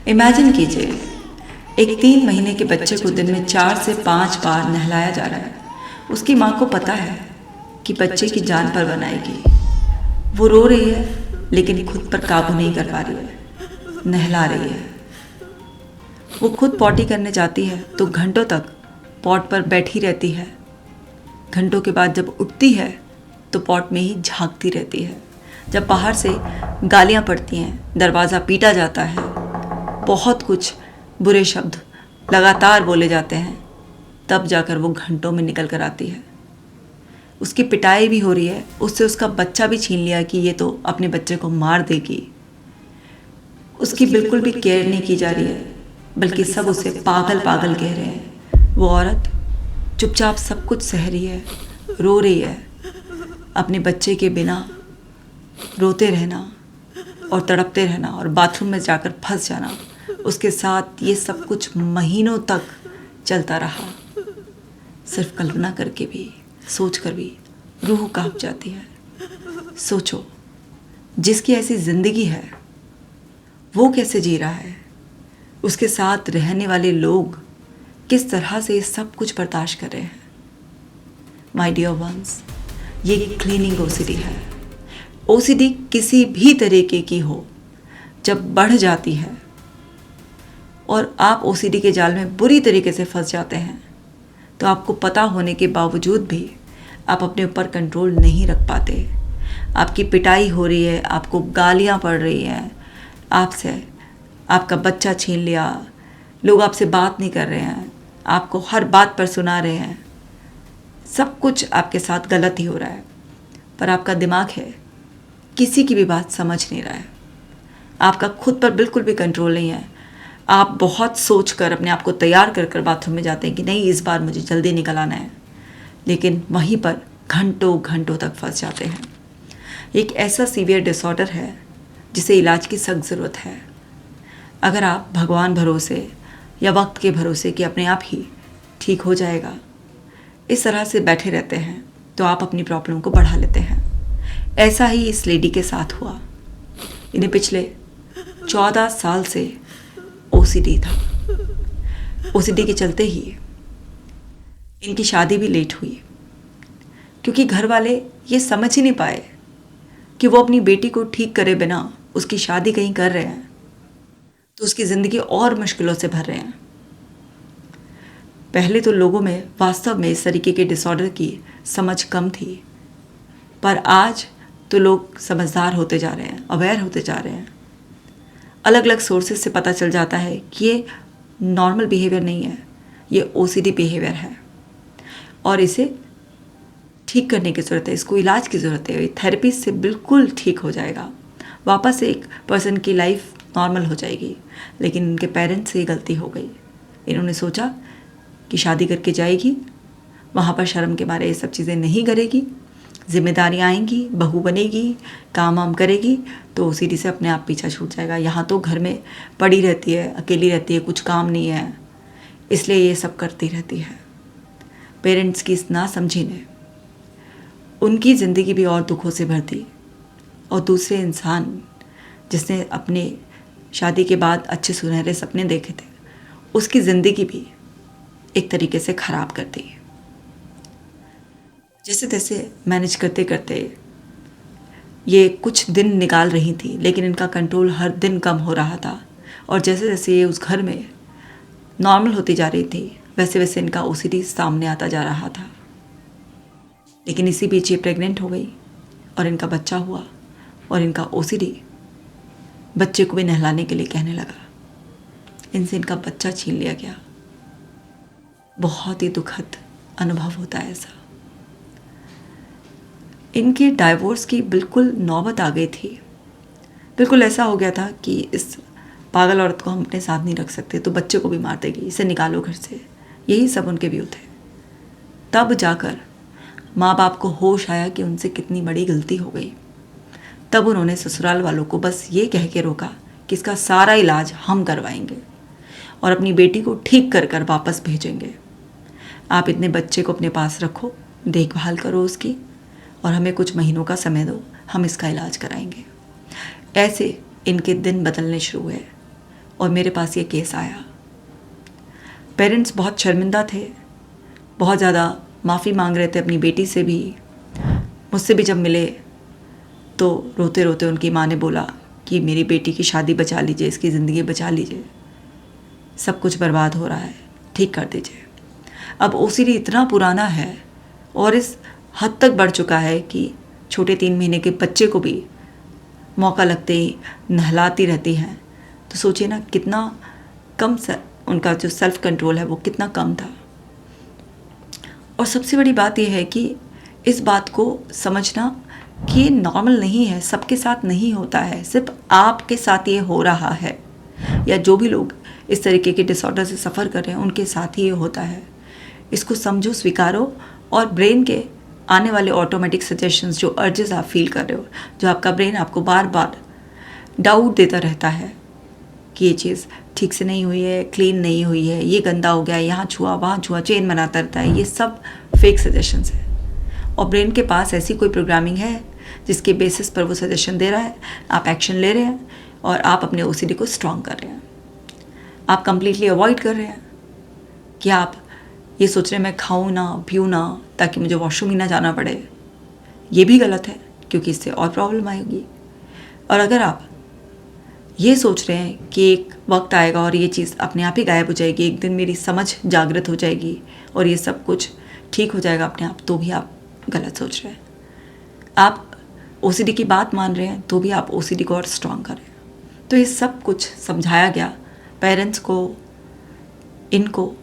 Imagine कीजिए, एक 3 महीने के बच्चे को दिन में 4 से 5 बार नहलाया जा रहा है। उसकी माँ को पता है कि बच्चे की जान पर बनाएगी। वो रो रही है लेकिन खुद पर काबू नहीं कर पा रही है, नहला रही है। वो खुद पॉटी करने जाती है तो घंटों तक पॉट पर बैठी रहती है। घंटों के बाद जब उठती है तो पॉट में ही झांकती रहती है। जब बाहर से गालियाँ पड़ती हैं, दरवाज़ा पीटा जाता है, बहुत कुछ बुरे शब्द लगातार बोले जाते हैं, तब जाकर वो घंटों में निकल कर आती है। उसकी पिटाई भी हो रही है, उससे उसका बच्चा भी छीन लिया कि ये तो अपने बच्चे को मार देगी। उसकी बिल्कुल भी केयर नहीं की जा रही है, बल्कि सब उसे पागल पागल कह रहे हैं। वो औरत चुपचाप सब कुछ सह रही है, रो रही है। अपने बच्चे के बिना रोते रहना और तड़पते रहना और बाथरूम में जाकर फंस जाना, उसके साथ ये सब कुछ महीनों तक चलता रहा। सिर्फ कल्पना करके भी, सोच कर भी रूह कांप जाती है। सोचो, जिसकी ऐसी ज़िंदगी है वो कैसे जी रहा है, उसके साथ रहने वाले लोग किस तरह से सब कुछ बर्दाश्त कर रहे हैं। माय डियर वंस, ये क्लीनिंग ओसीडी है। ओसीडी किसी भी तरीके की हो, जब बढ़ जाती है और आप ओसीडी के जाल में बुरी तरीके से फंस जाते हैं, तो आपको पता होने के बावजूद भी आप अपने ऊपर कंट्रोल नहीं रख पाते। आपकी पिटाई हो रही है, आपको गालियाँ पड़ रही हैं, आपसे आपका बच्चा छीन लिया, लोग आपसे बात नहीं कर रहे हैं, आपको हर बात पर सुना रहे हैं, सब कुछ आपके साथ गलत ही हो रहा है, पर आपका दिमाग है किसी की भी बात समझ नहीं रहा है। आपका खुद पर बिल्कुल भी कंट्रोल नहीं है। आप बहुत सोच कर अपने आप को तैयार कर कर बाथरूम में जाते हैं कि नहीं, इस बार मुझे जल्दी निकल आना है, लेकिन वहीं पर घंटों घंटों तक फंस जाते हैं। एक ऐसा सीवियर डिसऑर्डर है जिसे इलाज की सख्त ज़रूरत है। अगर आप भगवान भरोसे या वक्त के भरोसे कि अपने आप ही ठीक हो जाएगा, इस तरह से बैठे रहते हैं, तो आप अपनी प्रॉब्लम को बढ़ा लेते हैं। ऐसा ही इस लेडी के साथ हुआ। इन्हें पिछले 14 साल से ओसीडी था। ओसीडी के चलते ही इनकी शादी भी लेट हुई, क्योंकि घर वाले ये समझ ही नहीं पाए कि वो अपनी बेटी को ठीक करे बिना उसकी शादी कहीं कर रहे हैं तो उसकी ज़िंदगी और मुश्किलों से भर रहे हैं। पहले तो लोगों में वास्तव में इस तरीके के डिसऑर्डर की समझ कम थी, पर आज तो लोग समझदार होते जा रहे हैं, अवेयर होते जा रहे हैं। अलग अलग सोर्सेज से पता चल जाता है कि ये नॉर्मल बिहेवियर नहीं है, ये ओसीडी बिहेवियर है और इसे ठीक करने की ज़रूरत है, इसको इलाज की ज़रूरत है। थेरेपी से बिल्कुल ठीक हो जाएगा, वापस से एक पर्सन की लाइफ नॉर्मल हो जाएगी। लेकिन उनके पेरेंट्स से गलती हो गई। इन्होंने सोचा कि शादी करके जाएगी, वहाँ पर शर्म के मारे ये सब चीज़ें नहीं करेगी, जिम्मेदारियाँ आएंगी, बहू बनेगी, काम वाम करेगी, तो ओसीडी से अपने आप पीछा छूट जाएगा। यहाँ तो घर में पड़ी रहती है, अकेली रहती है, कुछ काम नहीं है, इसलिए ये सब करती रहती है। पेरेंट्स की इस नासमझी ने उनकी ज़िंदगी भी और दुखों से भर दी, और दूसरे इंसान जिसने अपने शादी के बाद अच्छे सुनहरे सपने देखे थे, उसकी ज़िंदगी भी एक तरीके से ख़राब कर दी। जैसे तैसे मैनेज करते करते ये कुछ दिन निकाल रही थी, लेकिन इनका कंट्रोल हर दिन कम हो रहा था, और जैसे जैसे ये उस घर में नॉर्मल होती जा रही थी, वैसे वैसे इनका ओसीडी सामने आता जा रहा था। लेकिन इसी बीच ये प्रेग्नेंट हो गई और इनका बच्चा हुआ, और इनका ओसीडी बच्चे को भी नहलाने के लिए कहने लगा। इनसे इनका बच्चा छीन लिया गया। बहुत ही दुखद अनुभव होता है ऐसा। इनके डाइवोर्स की बिल्कुल नौबत आ गई थी। बिल्कुल ऐसा हो गया था कि इस पागल औरत को हम अपने साथ नहीं रख सकते, तो बच्चे को भी मार देगी, इसे निकालो घर से, यही सब उनके व्यू थे। तब जाकर माँ बाप को होश आया कि उनसे कितनी बड़ी गलती हो गई। तब उन्होंने ससुराल वालों को बस ये कह के रोका कि इसका सारा इलाज हम करवाएंगे और अपनी बेटी को ठीक कर कर वापस भेजेंगे। आप इतने बच्चे को अपने पास रखो, देखभाल करो उसकी, और हमें कुछ महीनों का समय दो, हम इसका इलाज कराएंगे। ऐसे इनके दिन बदलने शुरू हुए और मेरे पास ये केस आया। पेरेंट्स बहुत शर्मिंदा थे, बहुत ज़्यादा माफ़ी मांग रहे थे अपनी बेटी से भी। मुझसे भी जब मिले तो रोते रोते उनकी माँ ने बोला कि मेरी बेटी की शादी बचा लीजिए, इसकी ज़िंदगी बचा लीजिए, सब कुछ बर्बाद हो रहा है, ठीक कर दीजिए। अब ओसीडी इतना पुराना है और इस हद तक बढ़ चुका है कि छोटे 3 महीने के बच्चे को भी मौका लगते ही नहलाती रहती हैं। तो सोचिए ना कितना कम उनका जो सेल्फ कंट्रोल है वो कितना कम था। और सबसे बड़ी बात यह है कि इस बात को समझना कि ये नॉर्मल नहीं है, सबके साथ नहीं होता है, सिर्फ आपके साथ ये हो रहा है, या जो भी लोग इस तरीके के डिसऑर्डर से सफ़र कर रहे हैं उनके साथ ही ये होता है। इसको समझो, स्वीकारो, और ब्रेन के आने वाले ऑटोमेटिक सजेशंस, जो अर्जेस आप फील कर रहे हो, जो आपका ब्रेन आपको बार बार डाउट देता रहता है कि ये चीज़ ठीक से नहीं हुई है, क्लीन नहीं हुई है, ये गंदा हो गया, यहाँ छुआ वहाँ छुआ, चेन बनाता रहता है, ये सब फेक सजेशंस है। और ब्रेन के पास ऐसी कोई प्रोग्रामिंग है जिसके बेसिस पर वो सजेशन दे रहा है, आप एक्शन ले रहे हैं और आप अपने ओसीडी को स्ट्रॉन्ग कर रहे हैं। आप कंप्लीटली अवॉइड कर रहे हैं कि आप ये सोच रहे हैं मैं खाऊं ना, पीऊँ ना, ताकि मुझे वॉशरूम ही ना जाना पड़े। ये भी गलत है क्योंकि इससे और प्रॉब्लम आएगी। और अगर आप ये सोच रहे हैं कि एक वक्त आएगा और ये चीज़ अपने आप ही गायब हो जाएगी, एक दिन मेरी समझ जागृत हो जाएगी और ये सब कुछ ठीक हो जाएगा अपने आप, तो भी आप गलत सोच रहे हैं। आप ओसीडी की बात मान रहे हैं तो भी आप ओसीडी को और स्ट्रॉन्ग कर रहे हैं। तो ये सब कुछ समझाया गया पेरेंट्स को, इनको,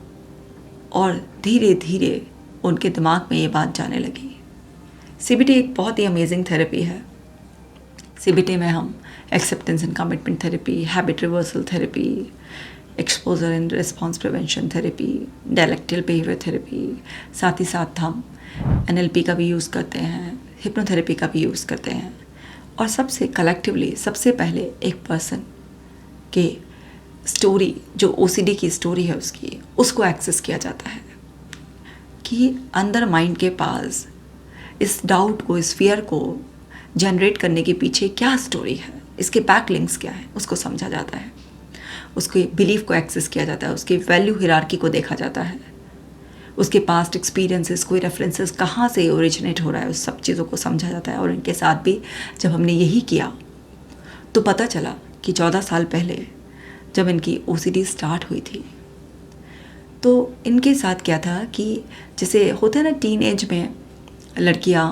और धीरे धीरे उनके दिमाग में ये बात जाने लगी। सीबीटी एक बहुत ही अमेजिंग थेरेपी है। सीबीटी में हम acceptance and commitment therapy, habit reversal therapy, exposure and response prevention therapy, dialectal behaviour therapy, साथ ही साथ हम एनएलपी का भी यूज़ करते हैं, हिप्नोथेरेपी का भी यूज़ करते हैं। और सबसे कलेक्टिवली सबसे पहले एक पर्सन के स्टोरी, जो ओसीडी की स्टोरी है उसकी, उसको एक्सेस किया जाता है कि अंदर माइंड के पास इस डाउट को, इस फियर को जनरेट करने के पीछे क्या स्टोरी है, इसके बैक लिंक्स क्या है, उसको समझा जाता है, उसके बिलीफ को एक्सेस किया जाता है, उसके वैल्यू हिरार्की को देखा जाता है, उसके पास्ट एक्सपीरियंसेस, कोई रेफरेंसेस कहाँ से ओरिजिनेट हो रहा है, उस सब चीज़ों को समझा जाता है। और इनके साथ भी जब हमने यही किया तो पता चला कि 14 साल पहले जब इनकी ओसीडी स्टार्ट हुई थी तो इनके साथ क्या था कि जैसे होता है ना टीन एज में लड़कियां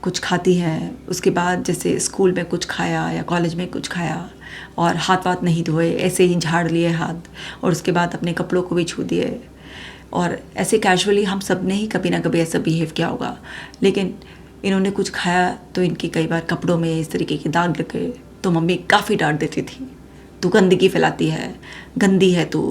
कुछ खाती हैं, उसके बाद जैसे स्कूल में कुछ खाया या कॉलेज में कुछ खाया और हाथ वाथ नहीं धोए, ऐसे ही झाड़ लिए हाथ, और उसके बाद अपने कपड़ों को भी छू दिए, और ऐसे कैजुअली हम सब ने ही कभी ना कभी ऐसा बिहेव किया होगा। लेकिन इन्होंने कुछ खाया तो इनकी कई बार कपड़ों में इस तरीके के दाग लग गए, तो मम्मी काफ़ी डांट देती थी, तू गंदगी फैलाती है, गंदी है तू,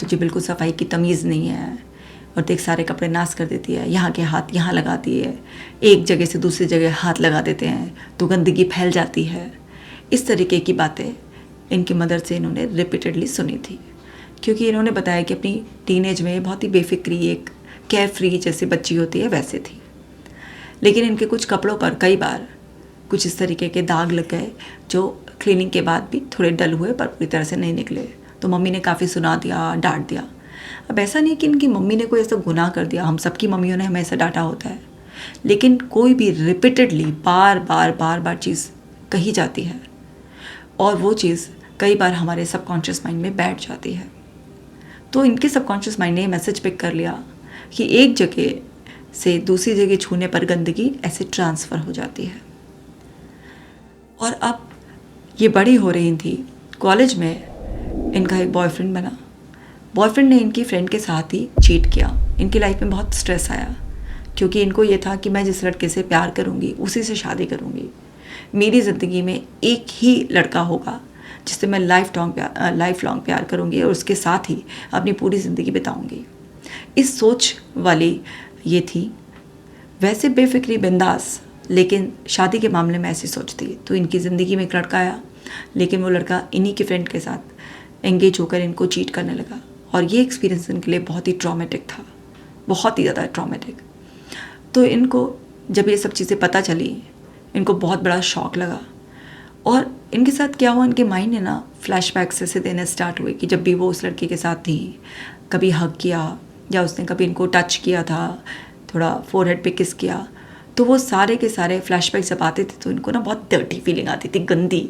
तुझे बिल्कुल सफाई की तमीज़ नहीं है, और देख सारे कपड़े नाश कर देती है, यहाँ के हाथ यहाँ लगाती है, एक जगह से दूसरी जगह हाथ लगा देते हैं तो गंदगी फैल जाती है। इस तरीके की बातें इनकी मदर से इन्होंने रिपीटेडली सुनी थी, क्योंकि इन्होंने बताया कि अपनी टीनेज में बहुत ही बेफिक्री, एक केयर फ्री जैसी बच्ची होती है वैसे थी। लेकिन इनके कुछ कपड़ों पर कई बार कुछ इस तरीके के दाग लग गए जो क्लीनिंग के बाद भी थोड़े डल हुए पर पूरी तरह से नहीं निकले। तो मम्मी ने काफ़ी सुना दिया, डांट दिया। अब ऐसा नहीं कि इनकी मम्मी ने कोई ऐसा गुनाह कर दिया, हम सबकी मम्मियों ने हमें ऐसा डांटा होता है, लेकिन कोई भी रिपीटेडली बार बार चीज़ कही जाती है और वो चीज़ कई बार हमारे सबकॉन्शियस माइंड में बैठ जाती है। तो इनके सबकॉन्शियस माइंड ने मैसेज पिक कर लिया कि एक जगह से दूसरी जगह छूने पर गंदगी ऐसे ट्रांसफ़र हो जाती है। और अब ये बड़ी हो रही थी, कॉलेज में इनका एक बॉयफ्रेंड बना। बॉयफ्रेंड ने इनकी फ्रेंड के साथ ही चीट किया। इनकी लाइफ में बहुत स्ट्रेस आया, क्योंकि इनको ये था कि मैं जिस लड़के से प्यार करूँगी उसी से शादी करूँगी, मेरी ज़िंदगी में एक ही लड़का होगा जिससे मैं लाइफ लॉन्ग प्यार करूँगी और उसके साथ ही अपनी पूरी ज़िंदगी बिताऊँगी। इस सोच वाली ये थी, वैसे बेफिक्री बिंदास, लेकिन शादी के मामले में ऐसी सोचती। तो इनकी ज़िंदगी में एक लड़का आया, लेकिन वो लड़का इन्हीं के फ्रेंड के साथ एंगेज होकर इनको चीट करने लगा, और ये एक्सपीरियंस इनके लिए बहुत ही ट्रॉमेटिक था, बहुत ही ज़्यादा ट्रॉमेटिक। तो इनको जब ये सब चीज़ें पता चली, इनको बहुत बड़ा शॉक लगा, और इनके साथ क्या हुआ, इनके माइंड ने ना फ्लैशबैक्स ऐसे देने स्टार्ट हुए कि जब भी वो उस लड़के के साथ थी, कभी हग किया या उसने कभी इनको टच किया था, थोड़ा फोरहेड पे किस किया, तो वो सारे के सारे फ्लैशबैक जब आते थे तो इनको ना बहुत डर्टी फीलिंग आती थी, गंदी,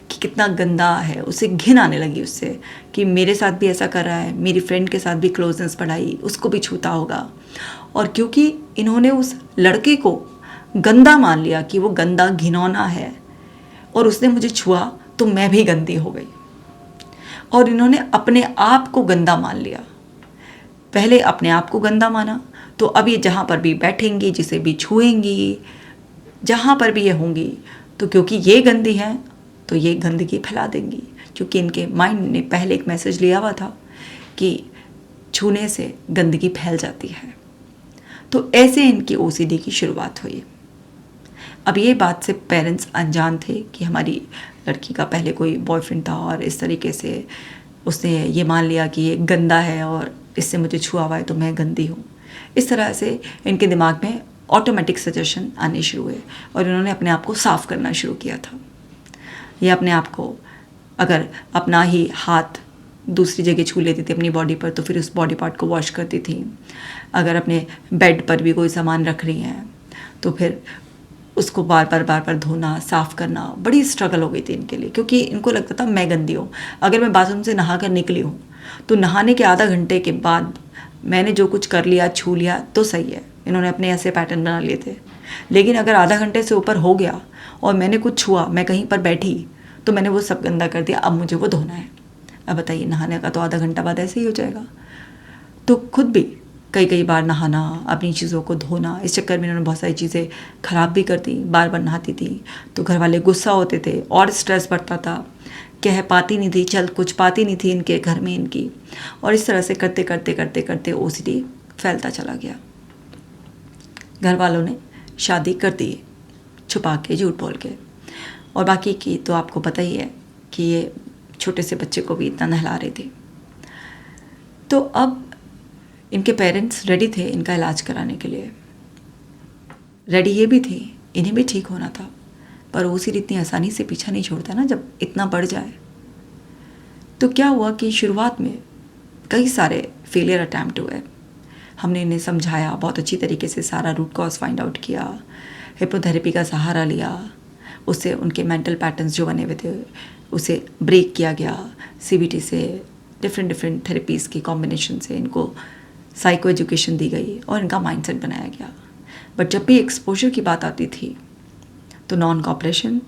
कि कितना गंदा है। उसे घिन आने लगी उससे कि मेरे साथ भी ऐसा कर रहा है, मेरी फ्रेंड के साथ भी क्लोजनेस बढ़ाई, उसको भी छूता होगा। और क्योंकि इन्होंने उस लड़के को गंदा मान लिया कि वो गंदा घिनौना है और उसने मुझे छुआ तो मैं भी गंदी हो गई, और इन्होंने अपने आप को गंदा मान लिया। पहले अपने आप को गंदा माना, तो अब ये जहाँ पर भी बैठेंगी, जिसे भी छुएंगी, जहाँ पर भी ये होंगी, तो क्योंकि ये गंदी हैं तो ये गंदगी फैला देंगी, क्योंकि इनके माइंड ने पहले एक मैसेज लिया हुआ था कि छूने से गंदगी फैल जाती है। तो ऐसे इनकी ओसीडी की शुरुआत हुई। अब ये बात से पेरेंट्स अनजान थे कि हमारी लड़की का पहले कोई बॉयफ्रेंड था और इस तरीके से उसने ये मान लिया कि ये गंदा है और इससे मुझे छुआ हुआ है तो मैं गंदी हूँ। इस तरह से इनके दिमाग में ऑटोमेटिक सजेशन आने शुरू हुए और इन्होंने अपने आप को साफ़ करना शुरू किया था। ये अपने आप को, अगर अपना ही हाथ दूसरी जगह छू लेती थी अपनी बॉडी पर, तो फिर उस बॉडी पार्ट को वॉश करती थी। अगर अपने बेड पर भी कोई सामान रख रही हैं तो फिर उसको बार बार धोना, साफ़ करना, बड़ी स्ट्रगल हो गई थी इनके लिए, क्योंकि इनको लगता था मैं गंदी हूँ। अगर मैं बाथरूम से नहा कर निकली हूँ तो नहाने के आधा घंटे के बाद मैंने जो कुछ कर लिया, छू लिया तो सही है, इन्होंने अपने ऐसे पैटर्न बना लिए थे। लेकिन अगर आधा घंटे से ऊपर हो गया और मैंने कुछ छुआ, मैं कहीं पर बैठी, तो मैंने वो सब गंदा कर दिया, अब मुझे वो धोना है। अब बताइए, नहाने का तो आधा घंटा बाद ऐसे ही हो जाएगा। तो खुद भी कई बार नहाना, अपनी चीज़ों को धोना, इस चक्कर में इन्होंने बहुत सारी चीज़ें ख़राब भी कर दी। बार बार नहाती थी तो घर वाले गुस्सा होते थे और स्ट्रेस बढ़ता था, कह पाती नहीं थी, चल कुछ पाती नहीं थी इनके घर में इनकी। और इस तरह से करते ओसीडी फैलता चला गया। घर वालों ने शादी कर दी, छुपा के, झूठ बोल के, और बाकी की तो आपको पता ही है कि ये छोटे से बच्चे को भी इतना नहला रहे थे। तो अब इनके पेरेंट्स रेडी थे इनका इलाज कराने के लिए, रेडी ये भी थे, इन्हें भी ठीक होना था, पर ओसीडी इतनी आसानी से पीछा नहीं छोड़ता ना जब इतना बढ़ जाए। तो क्या हुआ कि शुरुआत में कई सारे फेलियर अटैम्प्ट हुए। हमने इन्हें समझाया, बहुत अच्छी तरीके से सारा रूट कॉज फाइंड आउट किया, हिप्नोथेरेपी का सहारा लिया, उससे उनके मेंटल पैटर्न्स जो बने हुए थे उसे ब्रेक किया गया। सीबीटी से डिफरेंट थेरेपीज़ की कॉम्बिनेशन से इनको साइको एजुकेशन दी गई और इनका माइंडसेट बनाया गया। बट जब भी एक्सपोजर की बात आती थी तो नॉन कॉपरेशन,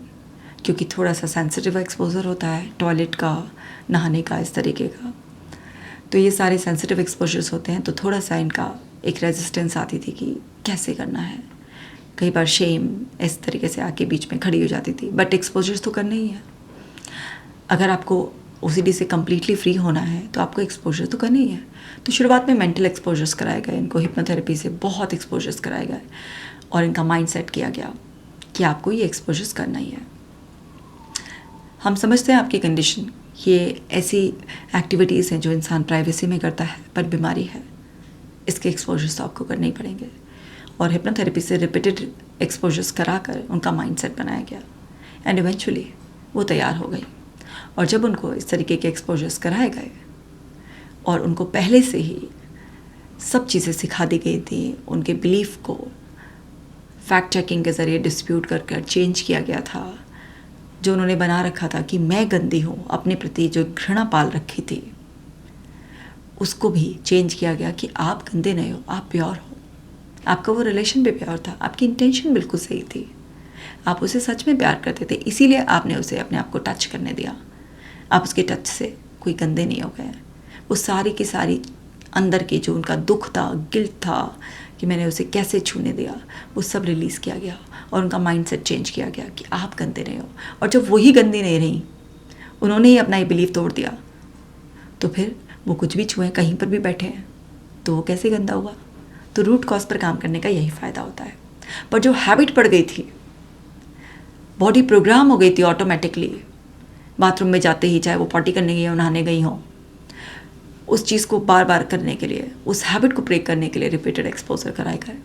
क्योंकि थोड़ा सा सेंसिटिव एक्सपोजर होता है टॉयलेट का, नहाने का, इस तरीके का, तो ये सारे सेंसिटिव एक्सपोजर्स होते हैं, तो थोड़ा सा इनका एक रेजिस्टेंस आती थी कि कैसे करना है। कई बार शेम इस तरीके से आके बीच में खड़ी हो जाती थी, बट एक्सपोजर्स तो करना ही है। अगर आपको ओसीडी से कम्प्लीटली फ्री होना है तो आपको एक्सपोजर तो करना ही है। तो शुरुआत में मेंटल एक्सपोजर्स कराए गए, इनको हिप्नोथेरेपी से बहुत एक्सपोजर्स कराए गए और इनका माइंड सेट किया गया कि आपको ये एक्सपोजर्स करना ही है। हम समझते हैं आपकी कंडीशन, ये ऐसी एक्टिविटीज़ हैं जो इंसान प्राइवेसी में करता है पर बीमारी है, इसके एक्सपोजर्स तो आपको करने ही पड़ेंगे। और हिप्नोथेरेपी से रिपीटेड एक्सपोजर्स करा कर उनका माइंड सेट बनाया गया एंड इवेंचुअली वो तैयार हो गई। और जब उनको इस तरीके के एक्सपोजर्स कराए गए और उनको पहले से ही सब चीज़ें सिखा दी गई थी, उनके बिलीफ को फैक्ट चेकिंग के ज़रिए डिस्प्यूट कर चेंज किया गया था। जो उन्होंने बना रखा था कि मैं गंदी हूँ, अपने प्रति जो घृणा पाल रखी थी, उसको भी चेंज किया गया कि आप गंदे नहीं हो, आप प्योर हो। आपका वो रिलेशन भी प्योर था, आपकी इंटेंशन बिल्कुल सही थी, आप उसे सच में प्यार करते थे, इसीलिए आपने उसे अपने आप को टच करने दिया। आप उसके टच से कोई गंदे नहीं हो गए। वो सारी की सारी अंदर की जो उनका दुख था, गिल्ट था कि मैंने उसे कैसे छूने दिया, वो सब रिलीज़ किया गया और उनका माइंडसेट चेंज किया गया कि आप गंदे नहीं हो। और जब वही गंदी नहीं रही, उन्होंने ही अपना ये बिलीफ तोड़ दिया, तो फिर वो कुछ भी छुएं, कहीं पर भी बैठे हैं, तो वो कैसे गंदा हुआ। तो रूट कॉज पर काम करने का यही फ़ायदा होता है। पर जो हैबिट पड़ गई थी, बॉडी प्रोग्राम हो गई थी ऑटोमेटिकली, बाथरूम में जाते ही, चाहे वो पॉटी करने गई हो, नहाने गई हो, उस चीज़ को बार बार करने के लिए, उस हैबिट को ब्रेक करने के लिए रिपीटेड एक्सपोजर कराए गए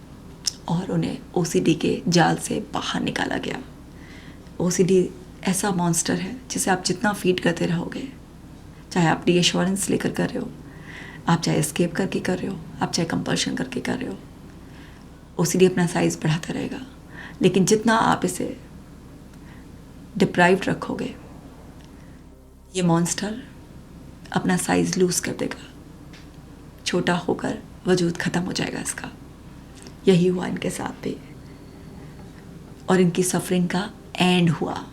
और उन्हें ओसीडी के जाल से बाहर निकाला गया। ओसीडी ऐसा मॉन्स्टर है जिसे आप जितना फीड करते रहोगे, चाहे आप रीएश्योरेंस लेकर कर रहे हो, आप चाहे एस्केप करके कर रहे हो, आप चाहे कंपल्शन करके कर रहे हो, ओसीडी अपना साइज़ बढ़ाता रहेगा। लेकिन जितना आप इसे डिप्राइव्ड रखोगे, ये मॉन्स्टर अपना साइज़ लूज़ कर देगा, छोटा होकर वजूद ख़त्म हो जाएगा इसका। यही हुआ इनके साथ भी, और इनकी सफरिंग का एंड हुआ।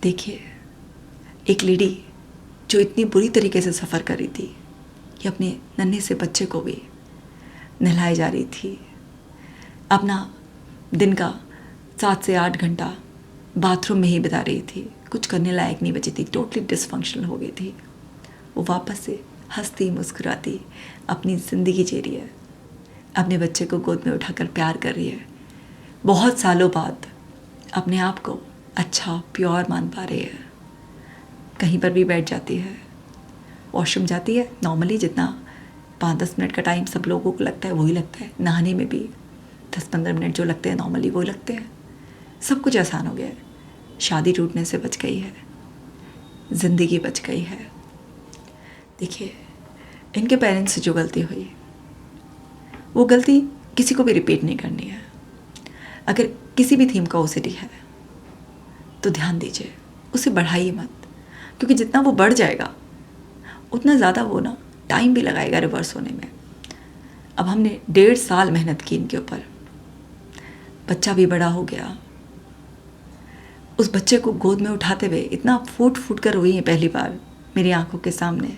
देखिए, एक लेडी जो इतनी बुरी तरीके से सफ़र कर रही थी कि अपने नन्हे से बच्चे को भी नहलाए जा रही थी, अपना दिन का 7 से 8 घंटा बाथरूम में ही बिता रही थी, कुछ करने लायक नहीं बची थी, टोटली डिसफंक्शनल हो गई थी। वो वापस से हंसती मुस्कुराती अपनी ज़िंदगी जी रही है, अपने बच्चे को गोद में उठाकर प्यार कर रही है। बहुत सालों बाद अपने आप को अच्छा प्योर मान पा रही है। कहीं पर भी बैठ जाती है, वॉशरूम जाती है, नॉर्मली जितना 5-10 मिनट का टाइम सब लोगों को लगता है वही लगता है। नहाने में भी 10-15 मिनट जो लगते हैं नॉर्मली वही लगते हैं। सब कुछ आसान हो गया है। शादी टूटने से बच गई है, ज़िंदगी बच गई है। देखिए, इनके पेरेंट्स से जो गलती हुई, वो गलती किसी को भी रिपीट नहीं करनी है। अगर किसी भी थीम का ओसीडी है तो ध्यान दीजिए, उसे बढ़ाइए मत, क्योंकि जितना वो बढ़ जाएगा उतना ज़्यादा वो ना टाइम भी लगाएगा रिवर्स होने में। अब हमने 1.5 साल मेहनत की इनके ऊपर, बच्चा भी बड़ा हो गया। उस बच्चे को गोद में उठाते हुए इतना फूट फूट कर रोई है पहली बार मेरी आंखों के सामने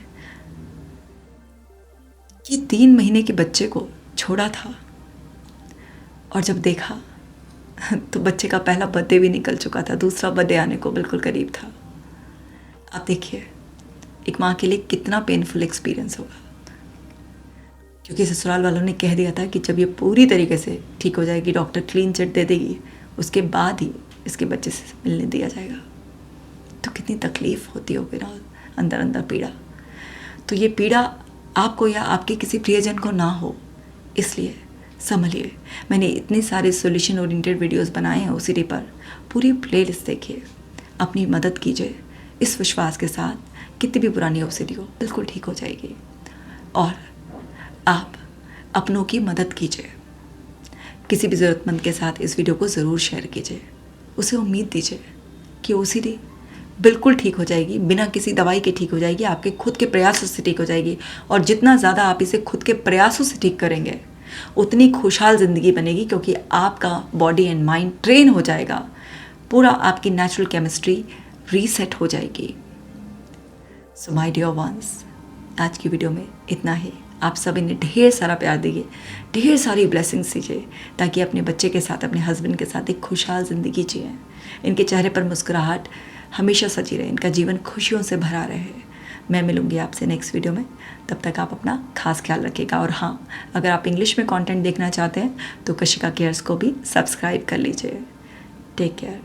कि 3 महीने के बच्चे को छोड़ा था, और जब देखा तो बच्चे का पहला बर्थडे भी निकल चुका था, दूसरा बर्थडे आने को बिल्कुल करीब था। आप देखिए, एक माँ के लिए कितना पेनफुल एक्सपीरियंस होगा, क्योंकि ससुराल वालों ने कह दिया था कि जब ये पूरी तरीके से ठीक हो जाएगी, डॉक्टर क्लीन चिट दे देगी, उसके बाद ही इसके बच्चे से मिलने दिया जाएगा। तो कितनी तकलीफ़ होती होगी ना, अंदर अंदर पीड़ा। तो ये पीड़ा आपको या आपके किसी प्रियजन को ना हो, इसलिए संभलिए। मैंने इतने सारे सॉल्यूशन ओरिएंटेड वीडियोस बनाए हैं ओसीडी पर, पूरी प्लेलिस्ट देखिए, अपनी मदद कीजिए इस विश्वास के साथ कितनी भी पुरानी ओसीडी हो बिल्कुल ठीक हो जाएगी। और आप अपनों की मदद कीजिए, किसी भी ज़रूरतमंद के साथ इस वीडियो को ज़रूर शेयर कीजिए, उसे उम्मीद दीजिए कि ओसीडी बिल्कुल ठीक हो जाएगी, बिना किसी दवाई के ठीक हो जाएगी, आपके खुद के प्रयासों से ठीक हो जाएगी। और जितना ज़्यादा आप इसे खुद के प्रयासों से ठीक करेंगे उतनी खुशहाल ज़िंदगी बनेगी, क्योंकि आपका बॉडी एंड माइंड ट्रेन हो जाएगा, पूरा आपकी नेचुरल केमिस्ट्री रीसेट हो जाएगी। सो माय डियर वंस, आज की वीडियो में इतना ही। आप सभी ने ढेर सारा प्यार दीजिए, ढेर सारी ब्लेसिंग्स दीजिए, ताकि अपने बच्चे के साथ, अपने हस्बैंड के साथ एक खुशहाल ज़िंदगी जिए, इनके चेहरे पर मुस्कुराहट हमेशा सजी रहे, इनका जीवन खुशियों से भरा रहे। मैं मिलूंगी आपसे नेक्स्ट वीडियो में, तब तक आप अपना खास ख्याल रखिएगा। और हाँ, अगर आप इंग्लिश में कंटेंट देखना चाहते हैं तो कशिका केयर्स को भी सब्सक्राइब कर लीजिए। Take care.